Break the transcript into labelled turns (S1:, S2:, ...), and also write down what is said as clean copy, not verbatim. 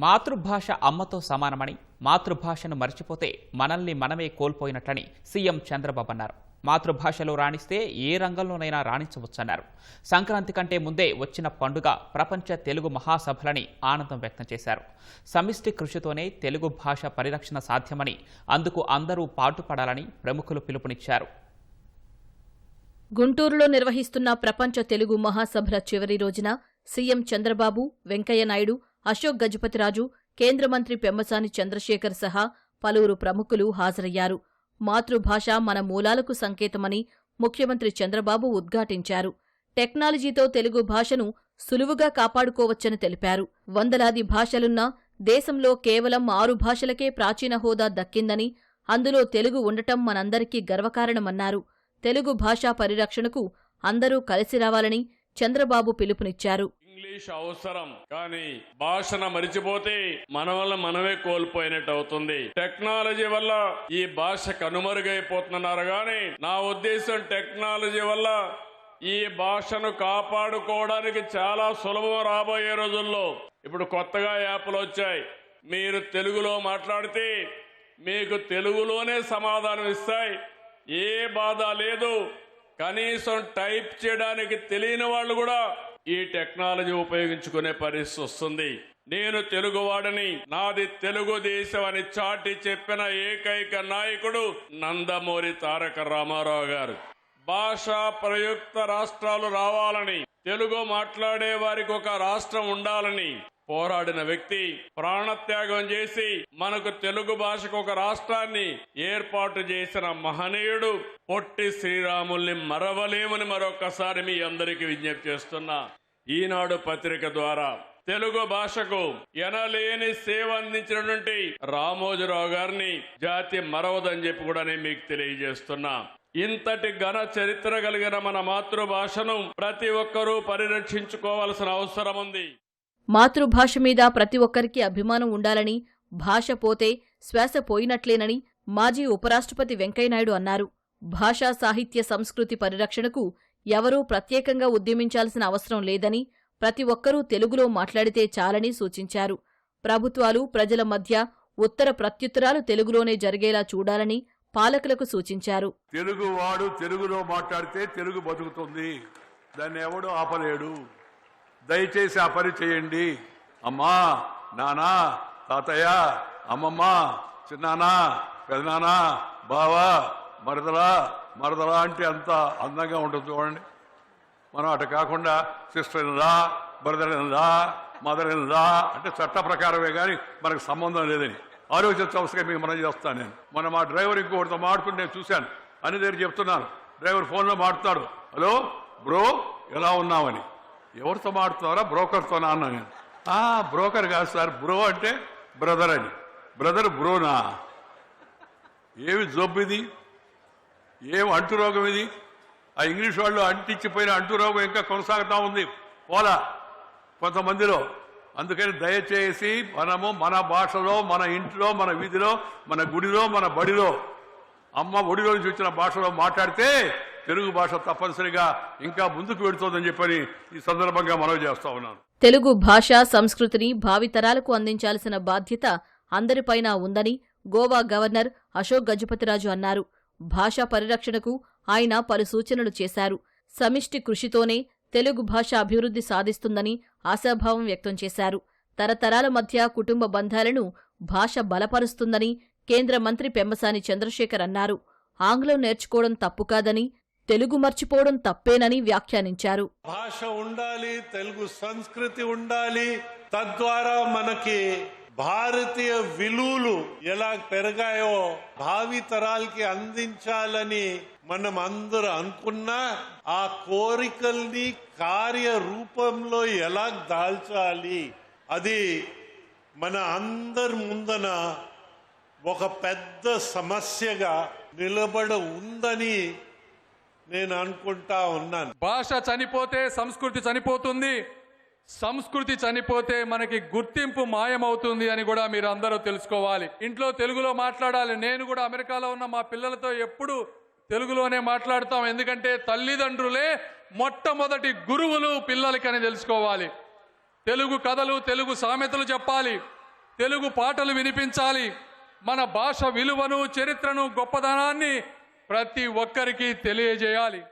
S1: మాతృభాష అమ్మతో సమానమని, మాతృభాషను మర్చిపోతే మనల్ని మనమే కోల్పోయినట్లని సీఎం చంద్రబాబు అన్నారు. మాతృభాషలో రాణిస్తే ఏ రంగంలోనైనా రాణించవచ్చన్నారు. సంక్రాంతి కంటే ముందే వచ్చిన పండుగ ప్రపంచ తెలుగు మహాసభలని ఆనందం వ్యక్తం చేశారు. సమిష్టి కృషితోనే తెలుగు భాష పరిరక్షణ సాధ్యమని, అందుకు అందరూ పాటుపడాలని ప్రముఖులు పిలుపునిచ్చారు.
S2: గుంటూరులో నిర్వహిస్తున్న ప్రపంచ తెలుగు మహాసభల చివరి రోజున సీఎం చంద్రబాబు, వెంకయ్యనాయుడు, అశోక్ గజపతిరాజు, కేంద్ర మంత్రి పెమ్మసాని చంద్రశేఖర్ సహా పలువురు ప్రముఖులు హాజరయ్యారు. మాతృభాష మన మూలాలకు సంకేతమని ముఖ్యమంత్రి చంద్రబాబు ఉద్ఘాటించారు. టెక్నాలజీతో తెలుగు భాషను సులువుగా కాపాడుకోవచ్చని తెలిపారు. వందలాది భాషలున్నా దేశంలో కేవలం 6 భాషలకే ప్రాచీన హోదా దక్కిందని, అందులో తెలుగు ఉండటం మనందరికీ గర్వకారణమన్నారు. తెలుగు భాషా పరిరక్షణకు అందరూ కలిసి రావాలని చంద్రబాబు పిలుపునిచ్చారు.
S3: ఇంగ్లీష్ అవసరం, కానీ భాషను మరిచిపోతే మన వల్ల మనమే కోల్పోయినట్టు అవుతుంది. టెక్నాలజీ వల్ల ఈ భాష కనుమరుగైపోతున్నారు. కానీ నా ఉద్దేశం టెక్నాలజీ వల్ల ఈ భాషను కాపాడుకోవడానికి చాలా సులభం. రాబోయే రోజుల్లో ఇప్పుడు కొత్తగా యాప్లు వచ్చాయి. మీరు తెలుగులో మాట్లాడితే మీకు తెలుగులోనే సమాధానం ఇస్తాయి. ఏ బాధ లేదు. కనీసం టైప్ చేయడానికి తెలియని వాళ్ళు కూడా ఈ టెక్నాలజీ ఉపయోగించుకునే పరిస్థితి వస్తుంది. నేను తెలుగువాడని, నాది తెలుగుదేశం అని చాటి చెప్పిన ఏకైక నాయకుడు నందమూరి తారక రామారావు గారు. భాషా ప్రయుక్త రాష్ట్రాలు రావాలని, తెలుగు మాట్లాడే వారికి ఒక రాష్ట్రం ఉండాలని పోరాడిన వ్యక్తి, ప్రాణత్యాగం చేసి మనకు తెలుగు భాషకు ఒక రాష్ట్రాన్ని ఏర్పాటు చేసిన మహనీయుడు పొట్టి శ్రీరాముల్ని మరవలేమని మరొకసారి మీ అందరికీ విజ్ఞప్తి చేస్తున్నా. ఈనాడు పత్రిక ద్వారా తెలుగు భాషకు ఎనలేని సేవ అందించినటువంటి రామోజీరావు గారిని జాతి మరవదని చెప్పి కూడా నేను మీకు తెలియజేస్తున్నా. ఇంతటి ఘన చరిత్ర కలిగిన మన మాతృభాషను ప్రతి ఒక్కరూ పరిరక్షించుకోవాల్సిన అవసరం ఉంది.
S2: మాతృభాష మీద ప్రతి ఒక్కరికి అభిమానం ఉండాలని, భాష పోతే శ్వాస పోయినట్లేనని మాజీ ఉపరాష్ట్రపతి వెంకయ్యనాయుడు అన్నారు. భాషా సాహిత్య సంస్కృతి పరిరక్షణకు ఎవరూ ప్రత్యేకంగా ఉద్యమించాల్సిన అవసరం లేదని, ప్రతి ఒక్కరూ తెలుగులో మాట్లాడితే చాలని సూచించారు. ప్రభుత్వాలు ప్రజల మధ్య ఉత్తర ప్రత్యుత్తరాలు తెలుగులోనే జరిగేలా చూడాలని పాలకులకు సూచించారు.
S4: తెలుగువాడు తెలుగులో మాట్లాడితే తెలుగు బతుకుతుంది. దాన్ని ఎవడూ ఆపలేడు. దయచేసి ఆ పని చేయండి. అమ్మా, నానా, తాతయ్య, అమ్మమ్మ, చిన్నానా, పెదనానా, బావా, మరదలా అంటే అంత అందంగా ఉంటుంది చూడండి. మనం అటు కాకుండా sister in-law, brother in-law, mother in law అంటే చట్ట ప్రకారమే కానీ మనకు సంబంధం లేదని ఆలోచించవలసిగా మీకు మనం చేస్తాను. నేను మొన్న మా డ్రైవర్ ఇంకొకటితో మాట్లాడుకుంటే నేను చూశాను. అని దగ్గర చెప్తున్నాను. డ్రైవర్ ఫోన్లో మాట్లాడు, హలో బ్రో ఎలా ఉన్నామని. ఎవరితో మాడుతున్నారా? బ్రోకర్తోనా అన్నా నేను. బ్రోకర్ కాదు సార్, బ్రో అంటే బ్రదర్ అని. బ్రదర్ బ్రోనా? ఏమి జబ్బు ఇది? ఏమి అంటురోగం ఇది? ఆ ఇంగ్లీష్ వాళ్ళు అంటించిపోయిన అంటురోగం ఇంకా కొనసాగుతూ ఉంది పోలా కొంతమందిలో. అందుకని దయచేసి మనము మన భాషలో, మన ఇంట్లో, మన వీధిలో, మన గుడిలో, మన బడిలో, అమ్మ ఒడిలో నుంచి వచ్చిన భాషలో మాట్లాడితే తెలుగు భాష తప్పనిసరిగా ఇంకా ముందుకు వెళుతోందని చెప్పని ఈ సందర్భంగా మనవి చేస్తా ఉన్నాను.
S2: తెలుగు భాష సంస్కృతిని భావితరాలకు అందించాల్సిన బాధ్యత అందరిపైనా ఉందని గోవా గవర్నర్ అశోక్ గజపతిరాజు అన్నారు. భాషా పరిరక్షణకు ఆయన పలు సూచనలు చేశారు. సమిష్టి కృషితోనే తెలుగు భాష అభివృద్ధి సాధిస్తుందని ఆశాభావం వ్యక్తం చేశారు. తరతరాల మధ్య కుటుంబ బంధాలను భాష బలపరుస్తుందని కేంద్ర మంత్రి పెమ్మసాని చంద్రశేఖర్ అన్నారు. ఆంగ్లం నేర్చుకోవడం తప్పు కాదని, తెలుగు మర్చిపోవడం తప్పేనని వ్యాఖ్యానించారు.
S5: భాష ఉండాలి, తెలుగు సంస్కృతి ఉండాలి. తద్వారా మనకి భారతీయ విలువలు ఎలా పెరిగాయో భావి తరాలకి అందించాలని మనం అందరూ అనుకున్నా ఆ కోరికల్ని కార్యరూపంలో ఎలా దాల్చాలి, అది మన అందరి ముందన ఒక పెద్ద సమస్యగా నిలబడ ఉందని నేను అనుకుంటా ఉన్నాను.
S6: భాష చనిపోతే సంస్కృతి చనిపోతుంది, సంస్కృతి చనిపోతే మనకి గుర్తింపు మాయమవుతుంది అని కూడా మీరు అందరూ తెలుసుకోవాలి. ఇంట్లో తెలుగులో మాట్లాడాలి. నేను కూడా అమెరికాలో ఉన్న మా పిల్లలతో ఎప్పుడు తెలుగులోనే మాట్లాడతాం. ఎందుకంటే తల్లిదండ్రులే మొట్టమొదటి గురువులు పిల్లలకని తెలుసుకోవాలి. తెలుగు కథలు, తెలుగు సామెతలు చెప్పాలి. తెలుగు పాటలు వినిపించాలి. మన భాష విలువను, చరిత్రను, గొప్పదనాన్ని ప్రతి ఒక్కరికి తెలియజేయాలి.